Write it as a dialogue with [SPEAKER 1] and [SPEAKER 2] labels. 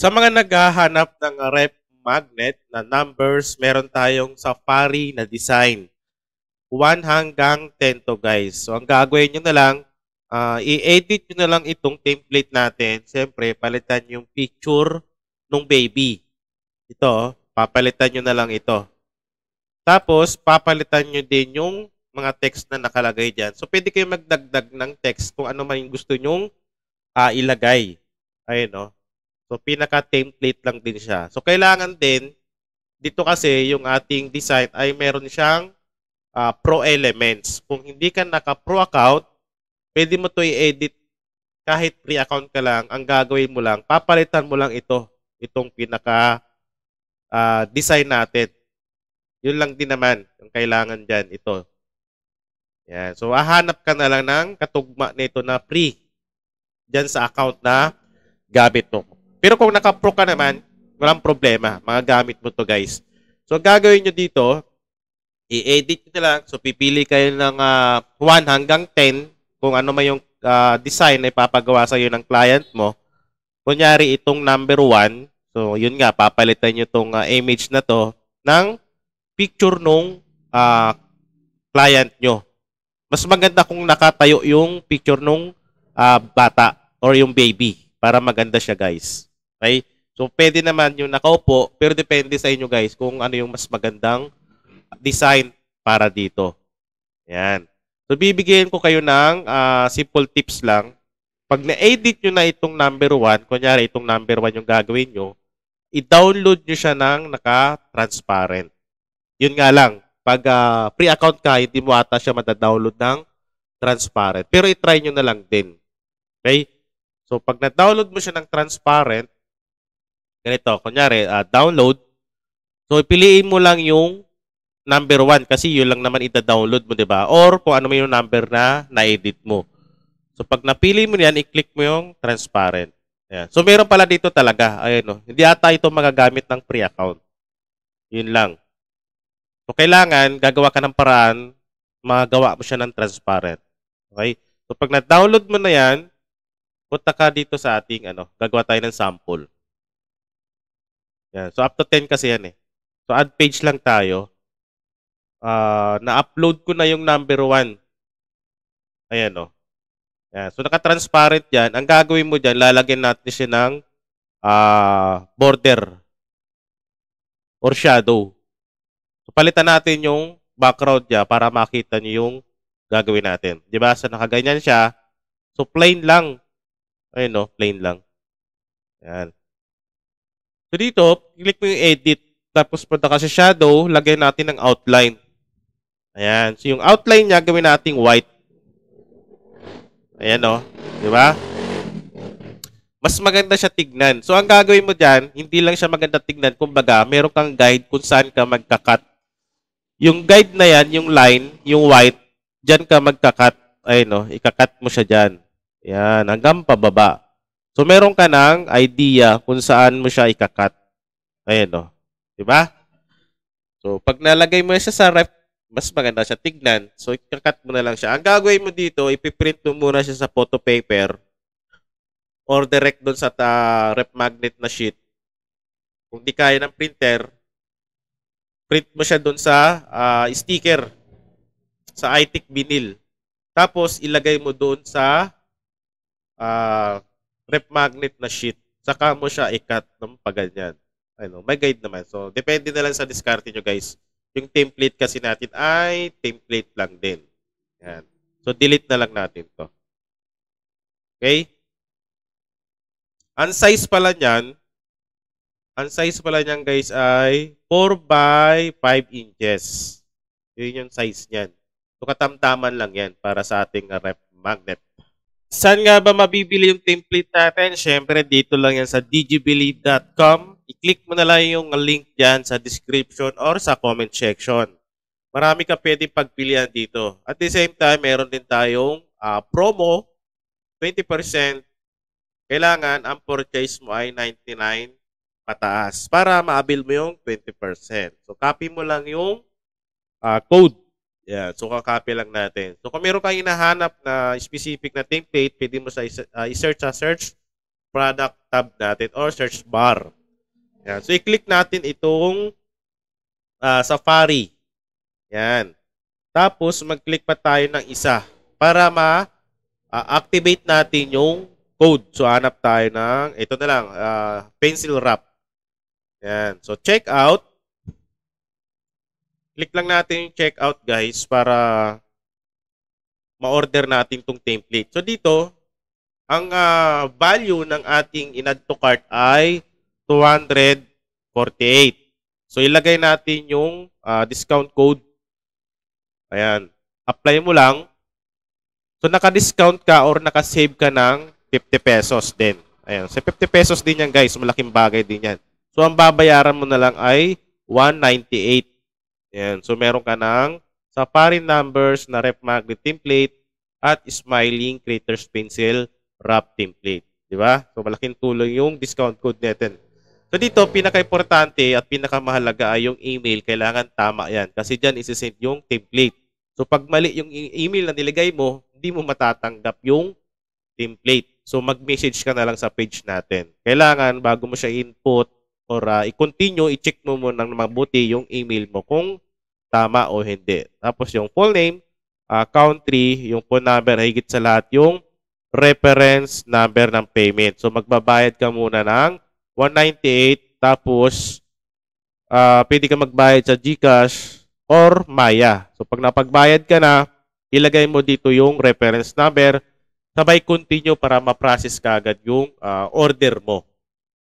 [SPEAKER 1] Sa mga naghahanap ng ref magnet na numbers, meron tayong Safari na design. 1 hanggang 10 to guys. So ang gagawin nyo na lang, i-edit nyo na lang itong template natin. Siyempre, palitan yung picture ng baby. Ito, papalitan nyo na lang ito. Tapos, papalitan nyo din yung mga text na nakalagay dyan. So, pwede kayo magdagdag ng text kung ano man yung gusto nyong ilagay. Ayun, no? So, pinaka-template lang din siya. So, kailangan din, dito kasi yung ating design ay meron siyang pro elements. Kung hindi ka naka-pro account, pwede mo to i-edit kahit free account ka lang. Ang gagawin mo lang, papalitan mo lang ito. Itong pinaka-design natin. Yun lang din naman ang kailangan dyan. Ito. Yan. So, hahanap ka na lang ng katugma nito na free dyan sa account na gamit mo. Pero kung naka-pro ka naman, walang problema. Mga gamit mo to guys. So, gagawin nyo dito, i-edit nyo na lang. So, pipili kayo ng 1 hanggang 10 kung ano may yung design na ipapagawa sa iyo ng client mo. Kunyari, itong number 1. So, yun nga, papalitan nyo itong image na to ng picture nung client nyo. Mas maganda kung nakatayo yung picture nung bata or yung baby para maganda siya guys. Okay? So, pwede naman yung nakaupo pero depende sa inyo guys kung ano yung mas magandang design para dito. Yan. So, bibigyan ko kayo ng simple tips lang. Pag na-edit nyo na itong number 1, kunyari itong number 1 yung gagawin nyo, i-download nyo siya ng naka-transparent. Yun nga lang, pag free account ka, hindi mo ata siya madadownload ng transparent. Pero i-try nyo na lang din. Okay? So, pag na-download mo siya ng transparent, ganito, kunyari, download. So, ipiliin mo lang yung number 1 kasi yun lang naman ita-download mo, di ba? Or kung ano may yung number na na-edit mo. So, pag napili mo yan, i-click mo yung transparent. Ayan. So, meron pala dito talaga. Ayan, no? Hindi ata ito magagamit ng free account. Yun lang. So, kailangan, gagawa ka ng paraan, magawa mo siya ng transparent. Okay? So, pag na-download mo na yan, punta ka dito sa ating, gagawa tayo ng sample. Yan. So, up to 10 kasi yan eh. So, add page lang tayo. Na-upload ko na yung number 1. Ayan o. Yan. So, naka-transparent yan. Ang gagawin mo dyan, lalagyan natin siya ng border or shadow. So, palitan natin yung background niya para makita niyo yung gagawin natin. Di ba? So, nakaganyan siya. So, plain lang. Ayun, no? Plain lang. Ayan. So, dito, click mo yung edit. Tapos, punta ka sa shadow, lagyan natin ng outline. Ayan. So, yung outline niya, gawin natin white. Ayan, no? Di ba? Mas maganda siya tignan. So, ang gagawin mo dyan, hindi lang siya maganda tignan. Kumbaga, meron kang guide kung saan ka magkakat. Yung guide na yan, yung line, yung white, dyan ka magkakat. Ayun, no? Ikakat mo siya dyan. Yan, hanggang pababa. So, meron ka ng idea kung saan mo siya ikakat. Ayun, no? Diba? So, pag nalagay mo siya sa ref, mas maganda siya tignan. So, ikakat mo na lang siya. Ang gagawin mo dito, ipiprint mo muna siya sa photo paper or direct doon sa ref magnet na sheet. Kung di kaya ng printer, print mo siya doon sa sticker, sa iTick vinyl. Tapos, ilagay mo doon sa ref magnet na sheet. Saka mo siya i-cut ng paganyan. Ano, may guide naman. So, depende na lang sa diskarte nyo, guys. Yung template kasi natin ay template lang din. Yan. So, delete na lang natin to. Okay? Ang size pala niyan, guys, ay 4 by 5 inches. Yun yung size niyan. So, katamtaman lang yan para sa ating ref magnet. Saan nga ba mabibili yung template natin? Siyempre, dito lang yan sa digibelieve.com. I-click mo na lang yung link dyan sa description or sa comment section. Marami ka pwedeng pagpilian dito. At the same time, meron din tayong promo, 20%. Kailangan ang purchase mo ay 99 pataas para maabil mo yung 20%. So, copy mo lang yung code. Yeah, so kakopy lang natin. So kung meron kang hinahanap na specific na template, pwede mo sa i-search sa search product tab natin or search bar. Yan. So, i-click natin itong Safari. Yan. Tapos, mag-click pa tayo ng isa para ma-activate natin yung code. So, hanap tayo ng, ito na lang, pencil wrap. Yan. So, check out. Click lang natin yung check out, guys, para ma-order natin itong template. So, dito, ang value ng ating in-add to cart ay 248. So, ilagay natin yung discount code. Ayan. Apply mo lang. So, naka-discount ka or naka-save ka ng 50 pesos din. Ayan. So, 50 pesos din yan, guys. Malaking bagay din yan. So, ang babayaran mo na lang ay 198. Ayan. So, meron ka ng Safari numbers na ref magnet template at smiling creators pencil wrap template. Di ba? So, malaking tulong yung discount code natin. So, dito, pinaka-importante at pinakamahalaga ay yung email. Kailangan tama yan. Kasi dyan, isi-send yung template. So, pag mali yung email na nilagay mo, hindi mo matatanggap yung template. So, mag-message ka na lang sa page natin. Kailangan, bago mo siya input or i-continue, i-check mo muna ng mabuti yung email mo kung tama o hindi. Tapos, yung full name, country, yung phone number, higit sa lahat, yung reference number ng payment. So, magbabayad ka muna ng 198, tapos, pwede ka magbayad sa GCash or Maya. So, pag napagbayad ka na, ilagay mo dito yung reference number, sabay continue para ma-process ka agad yung order mo.